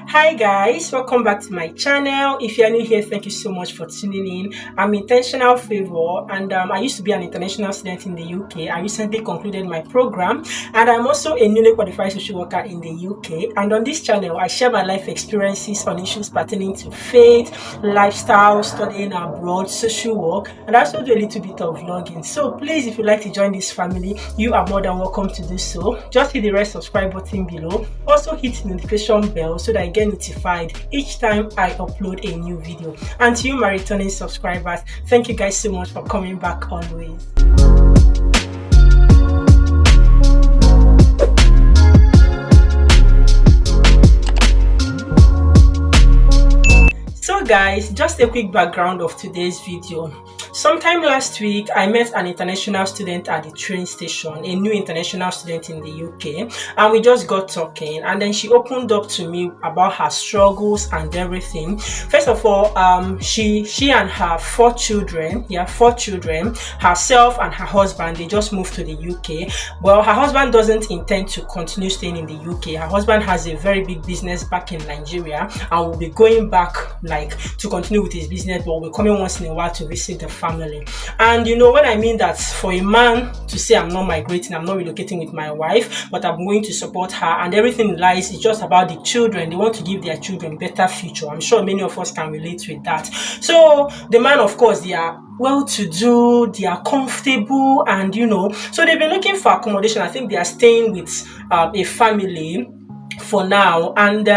Hi guys, welcome back to my channel. If you're new here, thank you so much for tuning in. I'm Intentional Favor, and I used to be an international student in the UK. I recently concluded my program, and I'm also a newly qualified social worker in the UK. And on this channel, I share my life experiences on issues pertaining to faith, lifestyle, studying abroad, social work, and I also do a little bit of vlogging. So please, if you'd like to join this family, you are more than welcome to do so. Just hit the red subscribe button below. Also hit the notification bell so that I get notified each time I upload a new video. And to you, my returning subscribers, thank you guys so much for coming back always. So guys, just a quick background of today's video. Sometime last week, I met an international student at the train station, a new international student in the UK, and we just got talking, and then she opened up to me about her struggles and everything. First of all, she and her four children, herself and her husband, they just moved to the UK. Well, her husband doesn't intend to continue staying in the UK. Her husband has a very big business back in Nigeria and will be going back to continue with his business, but will be coming once in a while to visit the family. And you know, when I mean that, for a man to say I'm not migrating, I'm not relocating with my wife, but I'm going to support her, and everything lies, it's just about the children. They want to give their children better future. I'm sure many of us can relate with that. So the man, of course, they are well-to-do, they are comfortable, and you know, so they've been looking for accommodation. I think they are staying with a family for now, and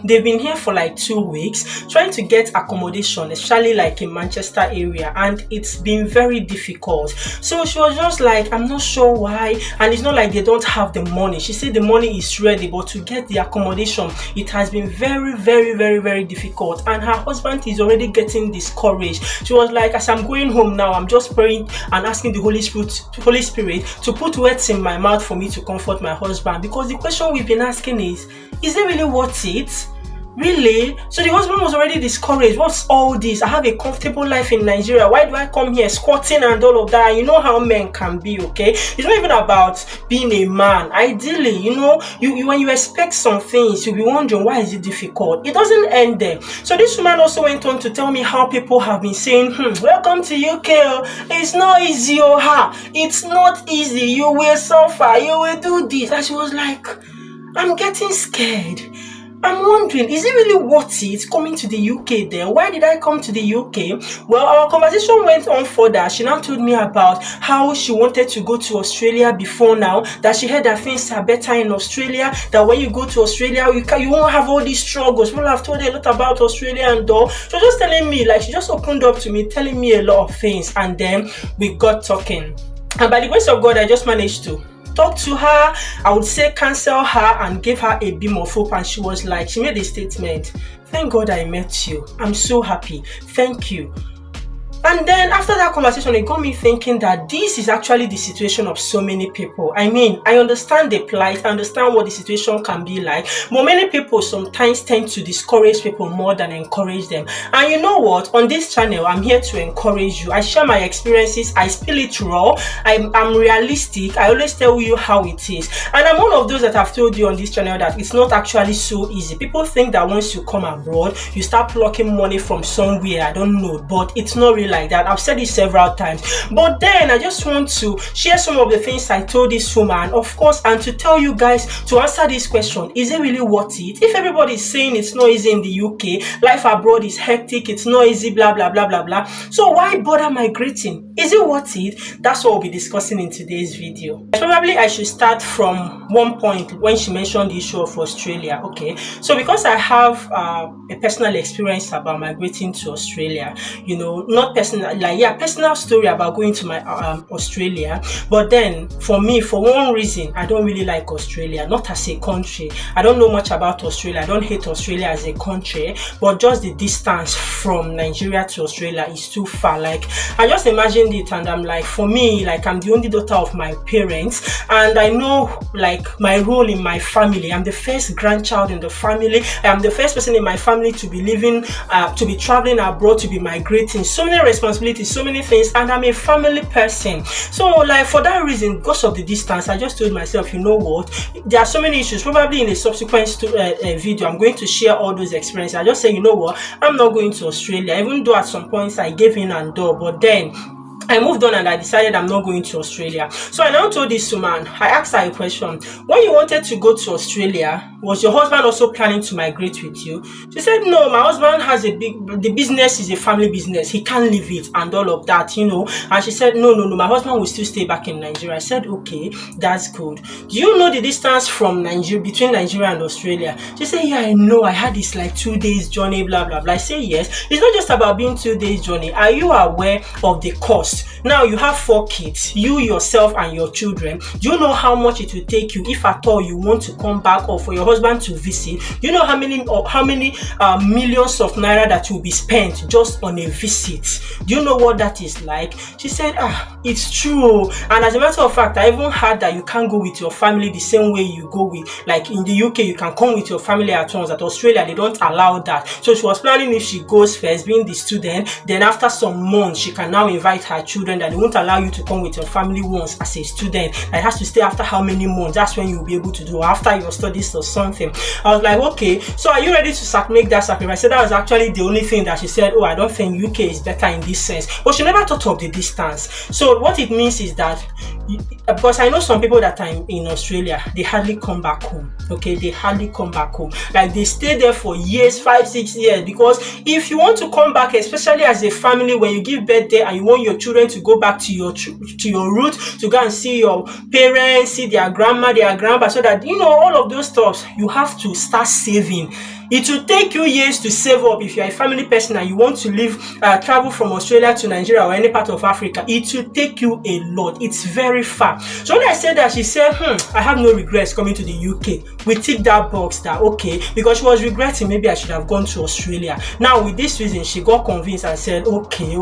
they've been here for like 2 weeks trying to get accommodation, especially in Manchester area, and it's been very difficult. So she was just like, I'm not sure why, and it's not like they don't have the money. She said the money is ready, but to get the accommodation, it has been very, very, very, very difficult, and her husband is already getting discouraged. She was like, as I'm going home now, I'm just praying and asking the Holy Spirit to put words in my mouth for me to comfort my husband, because the question we've been asking is it really worth it? Really? So the husband was already discouraged. What's all this? I have a comfortable life in Nigeria. Why do I come here squatting and all of that? And you know how men can be, okay? It's not even about being a man. Ideally, you know, you when you expect some things, you'll be wondering, why is it difficult? It doesn't end there. So this woman also went on to tell me how people have been saying, welcome to UK. It's not easy, it's not easy. You will suffer. You will do this. And she was like, I'm getting scared. I'm wondering, is it really worth it coming to the UK then? Why did I come to the UK? Well, our conversation went on further. She now told me about how she wanted to go to Australia before now, that she heard that things are better in Australia, that when you go to Australia, you won't have all these struggles. People have told her a lot about Australia and all. She was just telling me, she just opened up to me, telling me a lot of things, and then we got talking. And by the grace of God, I just managed to talk to her, I would say cancel her and give her a beam of hope. And she was like, she made a statement, thank God I met you. I'm so happy. Thank you. And then after that conversation, it got me thinking that this is actually the situation of so many people. I mean, I understand the plight, I understand what the situation can be like, but many people sometimes tend to discourage people more than encourage them. And you know what? On this channel, I'm here to encourage you. I share my experiences, I spill it raw, I'm realistic, I always tell you how it is. And I'm one of those that have told you on this channel that it's not actually so easy. People think that once you come abroad, you start plucking money from somewhere, I don't know, but it's not really like that. I've said it several times, but then I just want to share some of the things I told this woman, of course, and to tell you guys to answer this question, is it really worth it? If everybody is saying it's not easy in the UK, life abroad is hectic, it's not easy, blah blah blah blah blah, so why bother migrating? Is it worth it? That's what we'll be discussing in today's video. Probably I should start from one point when she mentioned the issue of Australia. Okay, so because I have a personal experience about migrating to Australia, you know, not personal, personal story about going to my Australia, but then for me, for one reason, I don't really like Australia, not as a country. I don't know much about Australia. I don't hate Australia as a country, but just the distance from Nigeria to Australia is too far. I just imagine imagined it, and I'm like, for me, like, I'm the only daughter of my parents, and I know like my role in my family. I'm the first grandchild in the family. I am the first person in my family to be living, to be traveling abroad, to be migrating. So many responsibilities, so many things, and I'm a family person. So like for that reason, because of the distance, I just told myself, you know what? There are so many issues. Probably in a subsequent video, I'm going to share all those experiences. I just say, you know what? I'm not going to Australia, even though at some points I gave in and door, but then I moved on and I decided I'm not going to Australia. So I now told this woman, I asked her a question. When you wanted to go to Australia, was your husband also planning to migrate with you? She said, no, my husband has the business is a family business. He can't leave it and all of that, you know. And she said, no, my husband will still stay back in Nigeria. I said, okay, that's good. Do you know the distance from Nigeria, between Nigeria and Australia? She said, yeah, I know. I had this like 2 days journey, blah, blah, blah. I say, yes. It's not just about being 2 days journey. Are you aware of the cost? Now you have 4 kids, you, yourself, and your children. Do you know how much it will take you, if at all you want to come back, or for your husband to visit? Do you know how many millions of naira that will be spent just on a visit? Do you know what that is like? She said, it's true. And as a matter of fact, I even heard that you can't go with your family the same way you go with, like in the UK, you can come with your family at once. At Australia, they don't allow that. So she was planning, if she goes first, being the student, then after some months, she can now invite her children, that they won't allow you to come with your family once as a student. It has to stay after how many months? That's when you'll be able to do, after your studies or something. I was like, okay, so are you ready to make that sacrifice? I said that was actually the only thing that she said, oh, I don't think UK is better in this sense. But she never thought of the distance. So what it means is that, because I know some people that are in Australia, they hardly come back home. Okay, they hardly come back home. Like they stay there for years, 5, 6 years. Because if you want to come back, especially as a family, when you give birth there and you want your children to go back to your roots, to go and see your parents, see their grandma, their grandpa, so that, you know, all of those stuff, you have to start saving. It will take you years to save up. If you're a family person and you want to travel from Australia to Nigeria or any part of Africa, it will take you a lot. It's very far. So when I said that, she said, I have no regrets coming to the UK. We tick that box that, okay, because she was regretting maybe I should have gone to Australia. Now with this reason, she got convinced and said, okay,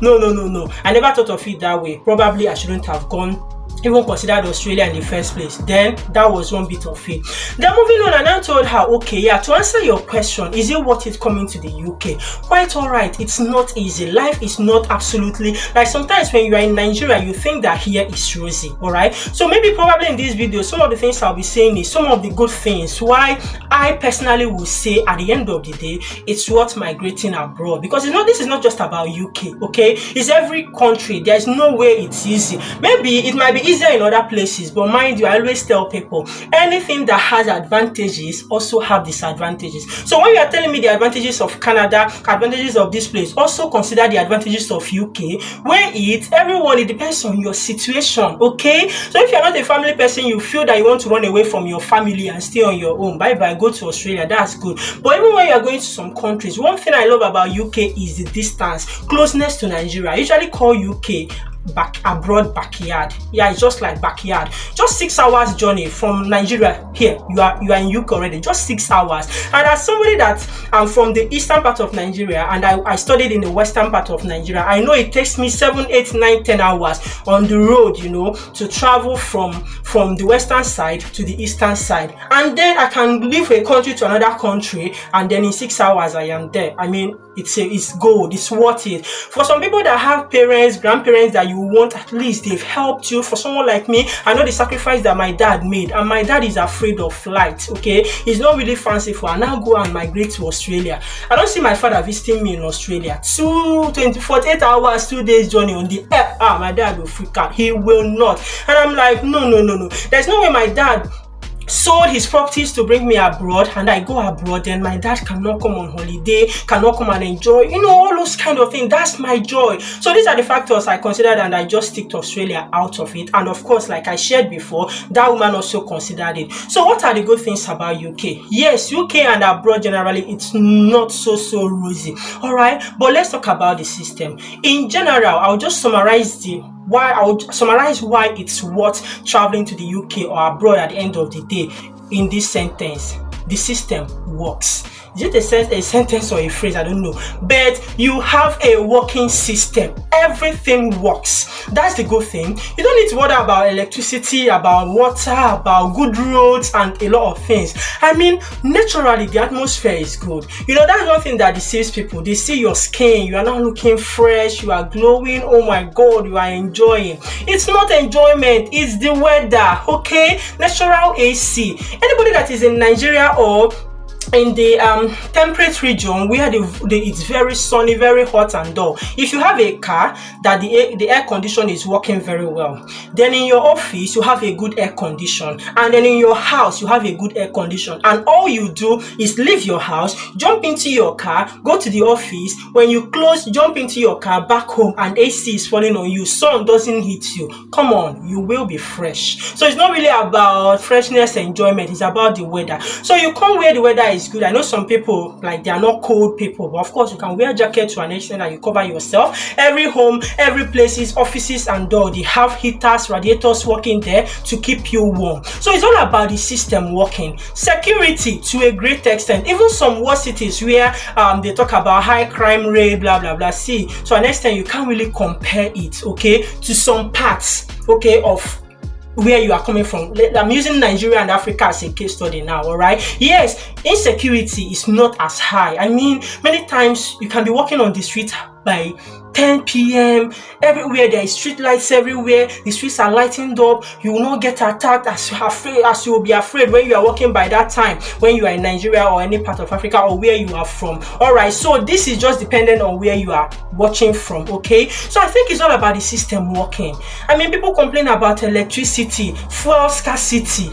no. I never thought of it that way. Probably I shouldn't have gone, even considered Australia in the first place. Then that was one bit of it. Then moving on, and I told her, okay, yeah, to answer your question, is it worth it coming to the UK? Quite all right. It's not easy. Life is not absolutely, like sometimes when you are in Nigeria, you think that here is rosy, all right? So maybe probably in this video, some of the things I'll be saying is some of the good things why I personally will say at the end of the day, it's worth migrating abroad. Because this is not just about UK, okay? It's every country. There's no way it's easy. Maybe it might be easier in other places, but mind you, I always tell people, anything that has advantages also have disadvantages. So when you are telling me the advantages of Canada, advantages of this place, also consider the advantages of UK, where it depends on your situation, okay? So if you're not a family person, you feel that you want to run away from your family and stay on your own, bye-bye, go to Australia, that's good. But even when you're going to some countries, one thing I love about UK is the distance, closeness to Nigeria. I usually call UK abroad backyard. Yeah, it's just like backyard. Just 6 hours journey from Nigeria. Here you are in UK already. Just 6 hours. And as somebody that I'm from the eastern part of Nigeria and I studied in the western part of Nigeria, I know it takes me 7, 8, 9, 10 hours on the road, you know, to travel from the western side to the eastern side. And then I can leave a country to another country, and then in 6 hours I am there. I mean, it's gold. It's worth it. For some people that have parents, grandparents that you want, at least they've helped you. For someone like me, I know the sacrifice that my dad made, and my dad is afraid of flight, okay? He's not really fanciful. I now go and migrate to Australia. I don't see my father visiting me in Australia. 48 hours, 2 days journey on the air. My dad will freak out. He will not. And I'm like, no. There's no way my dad sold his properties to bring me abroad, and I go abroad, then my dad cannot come on holiday, cannot come and enjoy, you know, all those kind of things. That's my joy. So these are the factors I considered, and I just stick to Australia out of it. And of course, like I shared before, that woman also considered it. So what are the good things about UK? Yes, UK and abroad generally, it's not so rosy, all right? But let's talk about the system in general. I'll just summarize why it's worth traveling to the UK or abroad at the end of the day in this sentence. the system works. Is it a sentence or a phrase? I don't know. But you have a working system. Everything works. That's the good thing. You don't need to worry about electricity, about water, about good roads, and a lot of things. I mean, naturally, the atmosphere is good. That's one thing that deceives people. They see your skin. You are not looking fresh. You are glowing. Oh my God, you are enjoying. It's not enjoyment. It's the weather. Okay? Natural AC. Anybody that is in Nigeria or in the temperate region where it's very sunny, very hot and dull, if you have a car that the air condition is working very well, then in your office you have a good air condition, and then in your house you have a good air condition, and all you do is leave your house, jump into your car, go to the office, when you close, jump into your car, back home, and AC is falling on you, sun doesn't hit you. Come on, you will be fresh. So it's not really about freshness, enjoyment, it's about the weather. So you come where the weather is good. I know some people, like, they are not cold people, but of course you can wear a jacket to an extent that you cover yourself. Every home, every places, offices and door, they have heaters, radiators working there to keep you warm. So it's all about the system working. Security to a great extent. Even some world cities where they talk about high crime rate, blah blah blah. See, so an extent you can't really compare it, okay, to some parts, okay, of where you are coming from. I'm using Nigeria and Africa as a case study now, all right? Yes, insecurity is not as high. I mean, many times you can be walking on the street by 10 p.m. Everywhere there is street lights everywhere. The streets are lightened up. You will not get attacked as you will be afraid when you are walking by that time, when you are in Nigeria or any part of Africa or where you are from. All right, so this is just dependent on where you are watching from, okay? So I think it's all about the system working. I mean, people complain about electricity, fuel scarcity.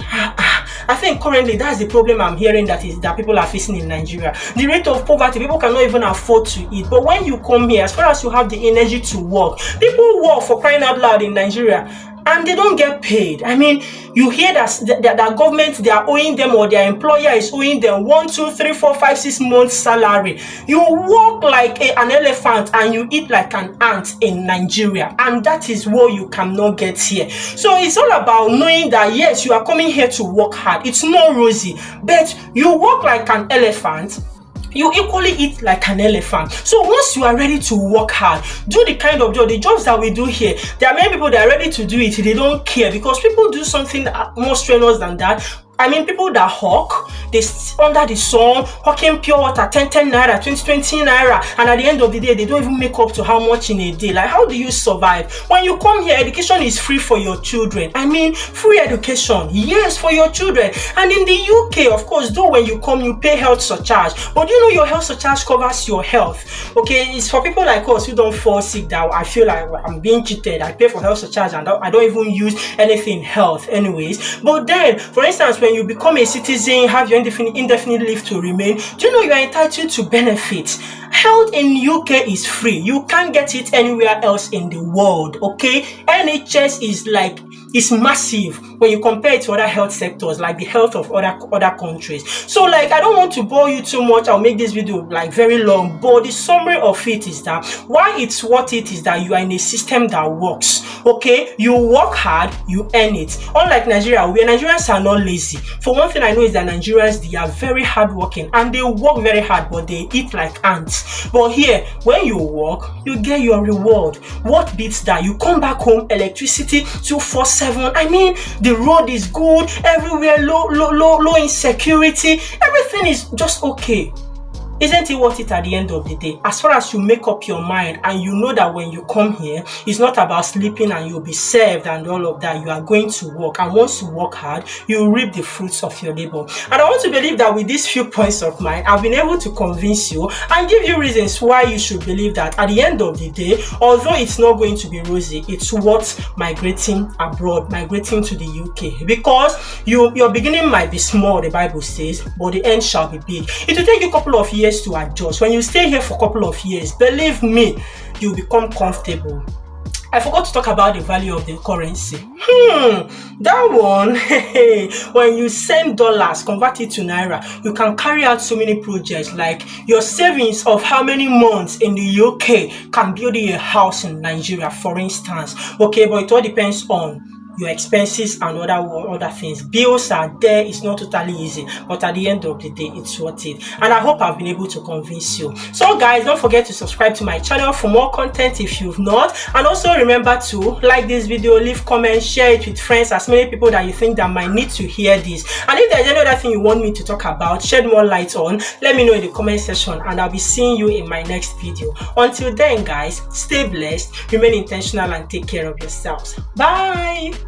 I think currently that's the problem I'm hearing that people are facing in Nigeria. The rate of poverty, people cannot even afford to eat. But when you come here, as far as you have the energy to work, people work for crying out loud in Nigeria, and they don't get paid. I mean, you hear that government, they are owing them, or their employer is owing them 1, 2, 3, 4, 5, 6 months salary. You work like an elephant and you eat like an ant in Nigeria, and that is what you cannot get here. So it's all about knowing that yes, you are coming here to work hard. It's not rosy, but you work like an elephant, you equally eat like an elephant. So once you are ready to work hard, do the kind of job, the jobs that we do here, there are many people that are ready to do it. They don't care, because people do something more strenuous than that. I mean, people that hawk, they under the sun, hawking pure water, 10 naira, 20 naira, and at the end of the day, they don't even make up to how much in a day. Like, how do you survive? When you come here, education is free for your children. I mean, free education, yes, for your children. And in the UK, of course, though when you come, you pay health surcharge. But you know, your health surcharge covers your health. Okay, it's for people like us who don't fall sick that I feel like I'm being cheated. I pay for health surcharge and I don't even use anything health anyways. But then, for instance, when you become a citizen, have your indefinite leave to remain, do you know you are entitled to benefits? Health in UK is free. You can't get it anywhere else in the world, okay? NHS is massive when you compare it to other health sectors, like the health of other countries. So, like, I don't want to bore you too much. I'll make this video like very long, but the summary of it is that why it's worth it is that you are in a system that works, okay? You work hard, you earn it. Unlike Nigeria, where Nigerians are not lazy. For one thing I know is that Nigerians, they are very hardworking and they work very hard, but they eat like ants. But here, when you work, you get your reward. What beats that? You come back home, electricity 24/7. I mean, the road is good, everywhere low insecurity, everything is just okay. Isn't it worth it at the end of the day? As far as you make up your mind and you know that when you come here, it's not about sleeping and you'll be served and all of that. You are going to work, and once you work hard, you reap the fruits of your labor. And I want to believe that with these few points of mine, I've been able to convince you and give you reasons why you should believe that at the end of the day, although it's not going to be rosy, it's worth migrating abroad, migrating to the UK. Because your beginning might be small, the Bible says, but the end shall be big. It will take you a couple of years to adjust. When you stay here for a couple of years, believe me, you become comfortable. I forgot to talk about the value of the currency. That one, when you send dollars, convert it to naira, you can carry out so many projects. Like your savings of how many months in the UK can build you a house in Nigeria, for instance. Okay, but it all depends on your expenses and other things. Bills are there. It's not totally easy, but at the end of the day, it's worth it. And I hope I've been able to convince you. So guys, don't forget to subscribe to my channel for more content if you've not. And also remember to like this video, leave comments, share it with friends, as many people that you think that might need to hear this. And if there's any other thing you want me to talk about, shed more light on, let me know in the comment section, and I'll be seeing you in my next video. Until then guys, stay blessed, remain intentional, and take care of yourselves. Bye.